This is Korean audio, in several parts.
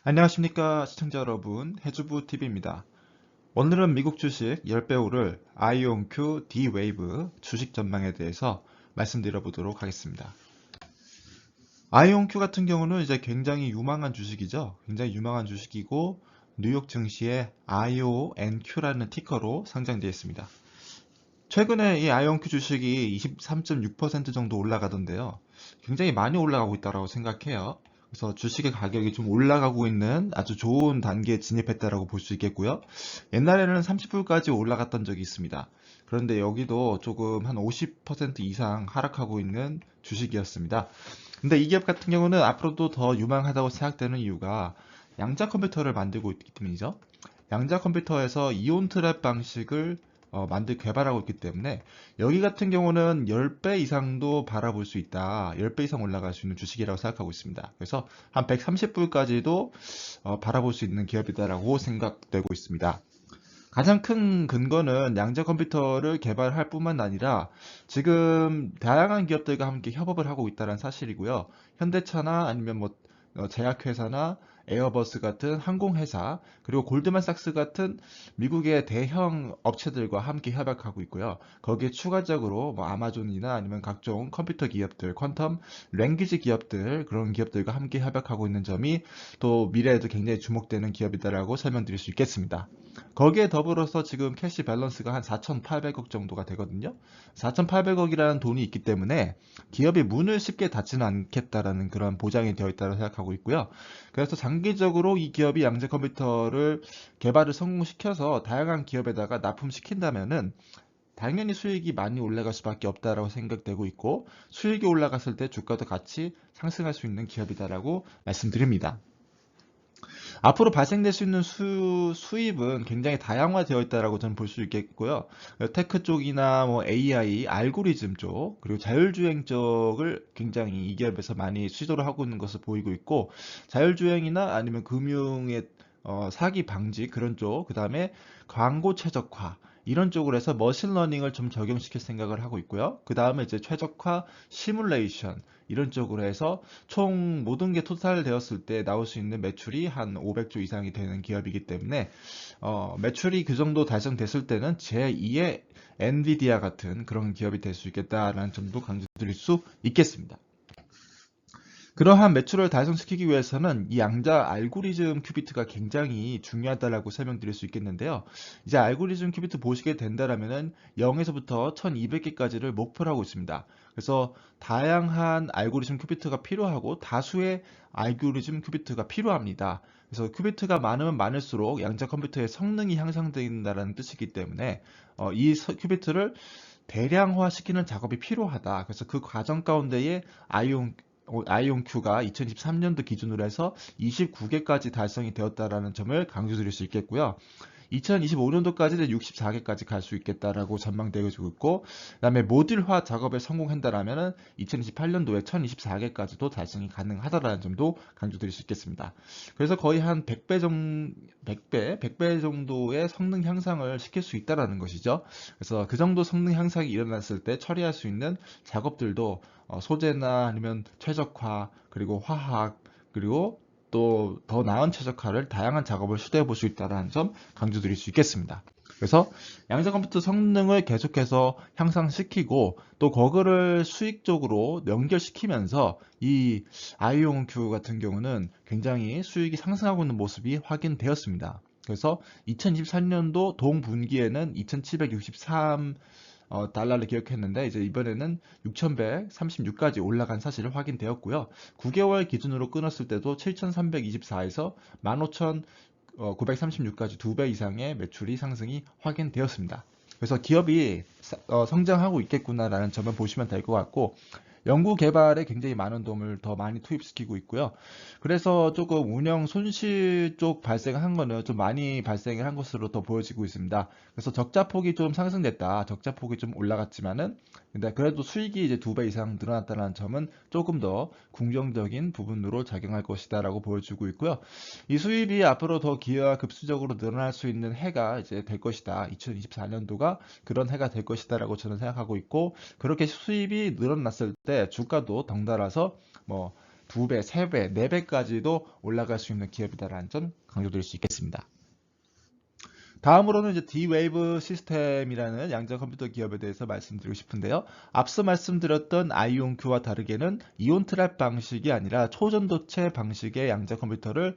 안녕하십니까 시청자 여러분, 해주부TV입니다. 오늘은 미국 주식 10배 오를 아이온큐 D-웨이브 주식 전망에 대해서 말씀드려 보도록 하겠습니다. 아이온큐 같은 경우는 이제 굉장히 유망한 주식이죠. 굉장히 유망한 주식이고 뉴욕 증시에 IONQ라는 티커로 상장되어 있습니다. 최근에 이 아이온큐 주식이 23.6% 정도 올라가던데요. 굉장히 많이 올라가고 있다고 생각해요. 그래서 주식의 가격이 좀 올라가고 있는 아주 좋은 단계에 진입했다라고 볼 수 있겠고요. 옛날에는 30불까지 올라갔던 적이 있습니다. 그런데 여기도 조금 한 50% 이상 하락하고 있는 주식이었습니다. 근데 이 기업 같은 경우는 앞으로도 더 유망하다고 생각되는 이유가 양자 컴퓨터를 만들고 있기 때문이죠. 양자 컴퓨터에서 이온 트랩 방식을 개발하고 있기 때문에 여기 같은 경우는 10배 이상도 바라볼 수 있다. 10배 이상 올라갈 수 있는 주식이라고 생각하고 있습니다. 그래서 한 130불까지도 바라볼 수 있는 기업이다라고 생각되고 있습니다. 가장 큰 근거는 양자 컴퓨터를 개발할 뿐만 아니라 지금 다양한 기업들과 함께 협업을 하고 있다는 사실이고요. 현대차나 아니면 뭐 제약회사나 에어버스 같은 항공회사, 그리고 골드만삭스 같은 미국의 대형 업체들과 함께 협약하고 있고요. 거기에 추가적으로 뭐 아마존이나 아니면 각종 컴퓨터 기업들, 퀀텀, 랭귀지 기업들, 그런 기업들과 함께 협약하고 있는 점이 또 미래에도 굉장히 주목되는 기업이다라고 설명드릴 수 있겠습니다. 거기에 더불어서 지금 캐시 밸런스가 한 4,800억 정도가 되거든요. 4,800억이라는 돈이 있기 때문에 기업이 문을 쉽게 닫지는 않겠다라는 그런 보장이 되어 있다고 생각하고 있고요. 그래서 장기적으로 이 기업이 양자 컴퓨터를 개발을 성공시켜서 다양한 기업에다가 납품시킨다면은 당연히 수익이 많이 올라갈 수밖에 없다라고 생각되고 있고, 수익이 올라갔을 때 주가도 같이 상승할 수 있는 기업이다라고 말씀드립니다. 앞으로 발생될 수 있는 수입은 굉장히 다양화되어 있다라고 저는 볼 수 있겠고요. 테크 쪽이나 뭐 AI, 알고리즘 쪽, 그리고 자율주행 쪽을 굉장히 이 기업에서 많이 시도를 하고 있는 것을 보이고 있고, 자율주행이나 아니면 금융의 사기 방지 그런 쪽, 그 다음에 광고 최적화 이런 쪽으로 해서 머신러닝을 좀 적용시킬 생각을 하고 있고요. 그 다음에 이제 최적화 시뮬레이션 이런 쪽으로 해서 총 모든 게 토탈 되었을 때 나올 수 있는 매출이 한 500조 이상이 되는 기업이기 때문에 매출이 그 정도 달성됐을 때는 제2의 엔비디아 같은 그런 기업이 될 수 있겠다라는 점도 강조드릴 수 있겠습니다. 그러한 매출을 달성시키기 위해서는 이 양자 알고리즘 큐비트가 굉장히 중요하다라고 설명드릴 수 있겠는데요. 이제 알고리즘 큐비트 보시게 된다라면은 0에서부터 1200개까지를 목표로 하고 있습니다. 그래서 다양한 알고리즘 큐비트가 필요하고 다수의 알고리즘 큐비트가 필요합니다. 그래서 큐비트가 많으면 많을수록 양자 컴퓨터의 성능이 향상된다는 뜻이기 때문에 이 큐비트를 대량화시키는 작업이 필요하다. 그래서 그 과정 가운데에 아이온큐가 2023년도 기준으로 해서 29개까지 달성이 되었다라는 점을 강조드릴 수 있겠고요. 2025년도까지는 64개까지 갈 수 있겠다라고 전망되어지고 있고, 그다음에 모듈화 작업에 성공한다라면은 2028년도에 1024개까지도 달성이 가능하다라는 점도 강조드릴 수 있겠습니다. 그래서 거의 한 100배 정도의 성능 향상을 시킬 수 있다라는 것이죠. 그래서 그 정도 성능 향상이 일어났을 때 처리할 수 있는 작업들도 소재나 아니면 최적화, 그리고 화학, 그리고 또 더 나은 최적화를 다양한 작업을 시도해 볼 수 있다는 점 강조드릴 수 있겠습니다. 그래서 양자 컴퓨터 성능을 계속해서 향상시키고 또 그거를 수익적으로 연결시키면서 이 아이온큐 같은 경우는 굉장히 수익이 상승하고 있는 모습이 확인되었습니다. 그래서 2023년도 동분기에는 2763 달러를 기록했는데 이제 이번에는 6136까지 올라간 사실을 확인되었고요. 9개월 기준으로 끊었을 때도 7324에서 15,936까지 2배 이상의 매출이 상승이 확인되었습니다. 그래서 기업이 성장하고 있겠구나라는 점을 보시면 될 것 같고, 연구 개발에 굉장히 많은 돈을 더 많이 투입시키고 있고요. 그래서 조금 운영 손실 쪽 발생한 거는 좀 많이 발생을 한 것으로 더 보여지고 있습니다. 그래서 적자 폭이 좀 상승됐다. 적자 폭이 좀 올라갔지만은 근데 그래도 수익이 이제 2배 이상 늘어났다는 점은 조금 더 긍정적인 부분으로 작용할 것이다라고 보여주고 있고요. 이 수입이 앞으로 더 기하급수적으로 늘어날 수 있는 해가 이제 될 것이다. 2024년도가 그런 해가 될 것이다라고 저는 생각하고 있고, 그렇게 수입이 늘어났을 때 주가도 덩달아서 뭐 2배, 3배, 4배까지도 올라갈 수 있는 기업이다라는 점 강조드릴 수 있겠습니다. 다음으로는 이제 D-Wave 시스템이라는 양자 컴퓨터 기업에 대해서 말씀드리고 싶은데요. 앞서 말씀드렸던 아이온큐와 다르게는 이온 트랩 방식이 아니라 초전도체 방식의 양자 컴퓨터를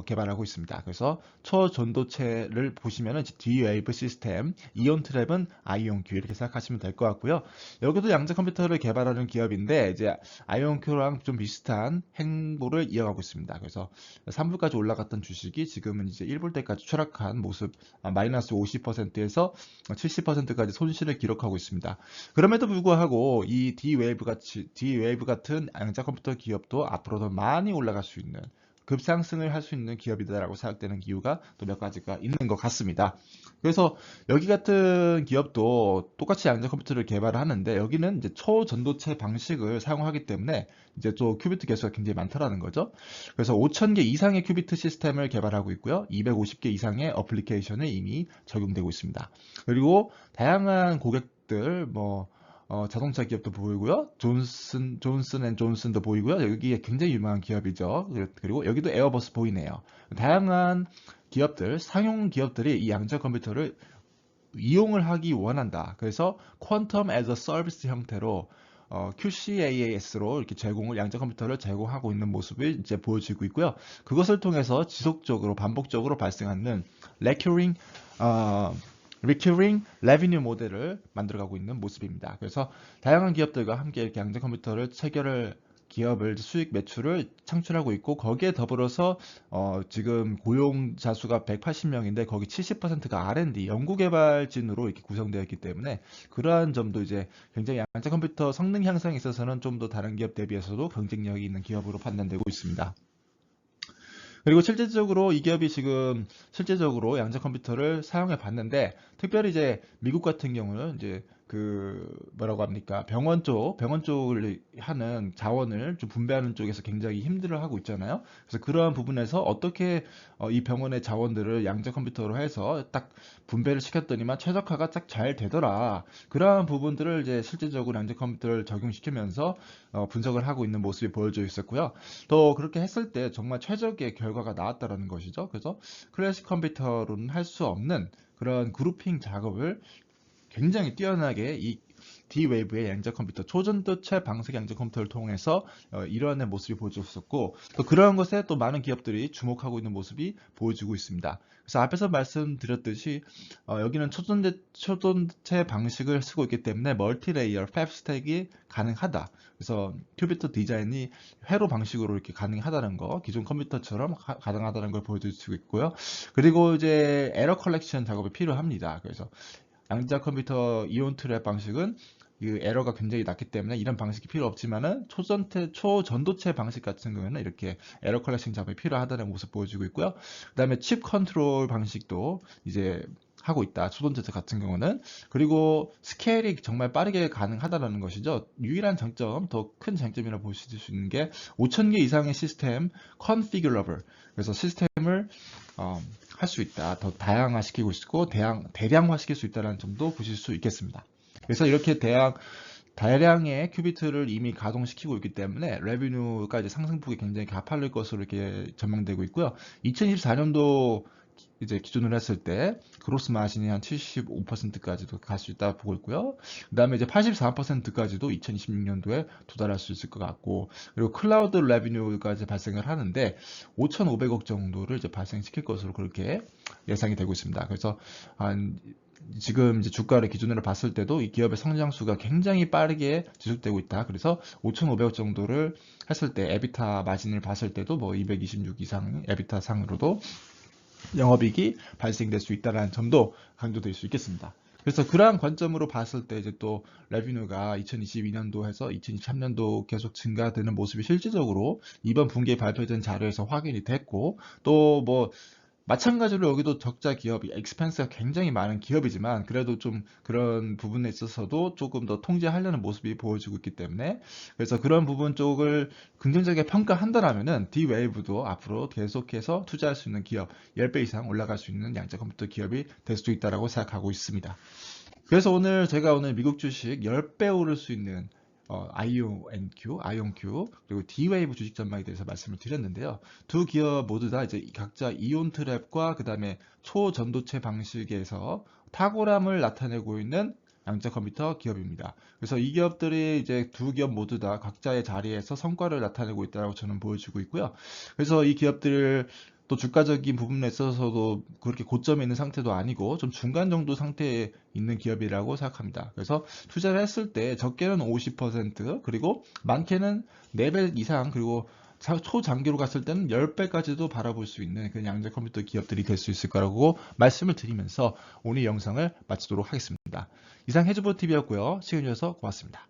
개발하고 있습니다. 그래서 초전도체를 보시면은 D-Wave 시스템, 이온 트랩은 아이온큐 이렇게 생각하시면 될 것 같고요. 여기도 양자 컴퓨터를 개발하는 기업인데 이제 아이온큐랑 좀 비슷한 행보를 이어가고 있습니다. 그래서 3불까지 올라갔던 주식이 지금은 이제 1불대까지 추락한 모습, 마이너스 50%에서 70%까지 손실을 기록하고 있습니다. 그럼에도 불구하고 이 D-Wave 같은 양자 컴퓨터 기업도 앞으로도 많이 올라갈 수 있는 급상승을 할 수 있는 기업이다라고 생각되는 이유가 또 몇 가지가 있는 것 같습니다. 그래서 여기 같은 기업도 똑같이 양자 컴퓨터를 개발을 하는데 여기는 이제 초전도체 방식을 사용하기 때문에 이제 또 큐비트 개수가 굉장히 많다라는 거죠. 그래서 5,000개 이상의 큐비트 시스템을 개발하고 있고요. 250개 이상의 어플리케이션이 이미 적용되고 있습니다. 그리고 다양한 고객들 자동차 기업도 보이고요. 존슨 앤 존슨도 보이고요. 여기에 굉장히 유명한 기업이죠. 그리고 여기도 에어버스 보이네요. 다양한 기업들, 상용 기업들이 이 양자 컴퓨터를 이용을 하기 원한다. 그래서 퀀텀 애저 서비스 형태로 QCAAS로 이렇게 양자 컴퓨터를 제공하고 있는 모습이 이제 보여지고 있고요. 그것을 통해서 지속적으로 반복적으로 발생하는 Recurring Revenue 모델을 만들어가고 있는 모습입니다. 그래서 다양한 기업들과 함께 이렇게 양자 컴퓨터를 기업을 수익 매출을 창출하고 있고 거기에 더불어서 지금 고용자 수가 180명인데 거기 70%가 R&D 연구개발진으로 이렇게 구성되어 있기 때문에 그러한 점도 이제 굉장히 양자 컴퓨터 성능 향상에 있어서는 좀 더 다른 기업 대비해서도 경쟁력이 있는 기업으로 판단되고 있습니다. 그리고 실질적으로 이 기업이 지금 실제적으로 양자 컴퓨터를 사용해 봤는데 특별히 이제 미국 같은 경우는 이제 뭐라고 합니까? 병원 쪽을 하는 자원을 좀 분배하는 쪽에서 굉장히 힘들어 하고 있잖아요. 그래서 그러한 부분에서 어떻게 이 병원의 자원들을 양자 컴퓨터로 해서 딱 분배를 시켰더니만 최적화가 딱 잘 되더라. 그러한 부분들을 이제 실질적으로 양자 컴퓨터를 적용시키면서 분석을 하고 있는 모습이 보여져 있었고요. 또 그렇게 했을 때 정말 최적의 결과가 나왔다라는 것이죠. 그래서 클래식 컴퓨터로는 할 수 없는 그런 그룹핑 작업을 굉장히 뛰어나게 이 D-Wave의 양자 컴퓨터, 초전도체 방식 양자 컴퓨터를 통해서 이러한 모습이 보여졌었고 또 그러한 것에 또 많은 기업들이 주목하고 있는 모습이 보여지고 있습니다. 그래서 앞에서 말씀드렸듯이 여기는 초전도체 방식을 쓰고 있기 때문에 멀티레이어 팹 스택이 가능하다. 그래서 큐비트 디자인이 회로 방식으로 이렇게 가능하다는 거, 기존 컴퓨터처럼 가능하다는 걸 보여줄 수 있고요. 그리고 이제 에러 컬렉션 작업이 필요합니다. 그래서 양자 컴퓨터 이온 트랩 방식은 이 에러가 굉장히 낮기 때문에 이런 방식이 필요 없지만은 초전도체 방식 같은 경우에는 이렇게 에러 컬렉션 작업이 필요하다는 모습 보여주고 있고요. 그 다음에 칩 컨트롤 방식도 이제 하고 있다. 초전도체 같은 경우는. 그리고 스케일이 정말 빠르게 가능하다는 것이죠. 유일한 장점, 더 큰 장점이라고 보실 수 있는 게 5,000개 이상의 시스템 configurable. 그래서 시스템을 할 수 있다. 더 다양화시키고 있고 대량화시킬 수 있다는 점도 보실 수 있겠습니다. 그래서 이렇게 다량의 큐비트를 이미 가동시키고 있기 때문에 레비뉴가 이제 상승폭이 굉장히 가파를 것으로 이렇게 전망되고 있고요. 2024년도 이제 기준으로 했을 때 그로스 마진이 한 75%까지도 갈 수 있다 보고 있고요. 그 다음에 이제 84%까지도 2026년도에 도달할 수 있을 것 같고, 그리고 클라우드 레비뉴까지 발생을 하는데 5,500억 정도를 이제 발생시킬 것으로 그렇게 예상이 되고 있습니다. 그래서 지금 이제 주가를 기준으로 봤을 때도 이 기업의 성장수가 굉장히 빠르게 지속되고 있다. 그래서 5,500억 정도를 했을 때 에비타 마진을 봤을 때도 뭐 226 이상 에비타 상으로도 영업이익이 발생될 수 있다는 점도 강조될 수 있겠습니다. 그래서 그러한 관점으로 봤을 때 이제 또 레비뉴가 2022년도에서 2023년도 계속 증가되는 모습이 실질적으로 이번 분기에 발표된 자료에서 확인이 됐고 또 뭐 마찬가지로 여기도 적자 기업이 expense가 굉장히 많은 기업이지만 그래도 좀 그런 부분에 있어서도 조금 더 통제하려는 모습이 보여지고 있기 때문에 그래서 그런 부분 쪽을 긍정적이게 평가한다라면은 D-Wave도 앞으로 계속해서 투자할 수 있는 기업 10배 이상 올라갈 수 있는 양자 컴퓨터 기업이 될 수도 있다라고 생각하고 있습니다. 그래서 제가 오늘 미국 주식 10배 오를 수 있는 아이온큐, 그리고 D-웨이브 주식 전망에 대해서 말씀을 드렸는데요. 두 기업 모두 다 이제 각자 이온 트랩과 그 다음에 초전도체 방식에서 탁월함을 나타내고 있는 양자 컴퓨터 기업입니다. 그래서 이 기업들이 이제 두 기업 모두 다 각자의 자리에서 성과를 나타내고 있다고 저는 보여주고 있고요. 그래서 이 기업들을 또 주가적인 부분에 있어서도 그렇게 고점에 있는 상태도 아니고 좀 중간 정도 상태에 있는 기업이라고 생각합니다. 그래서 투자를 했을 때 적게는 50% 그리고 많게는 4배 이상 그리고 초장기로 갔을 때는 10배까지도 바라볼 수 있는 그런 양자 컴퓨터 기업들이 될 수 있을 거라고 말씀을 드리면서 오늘 영상을 마치도록 하겠습니다. 이상 해주보TV였고요. 시청해 주셔서 고맙습니다.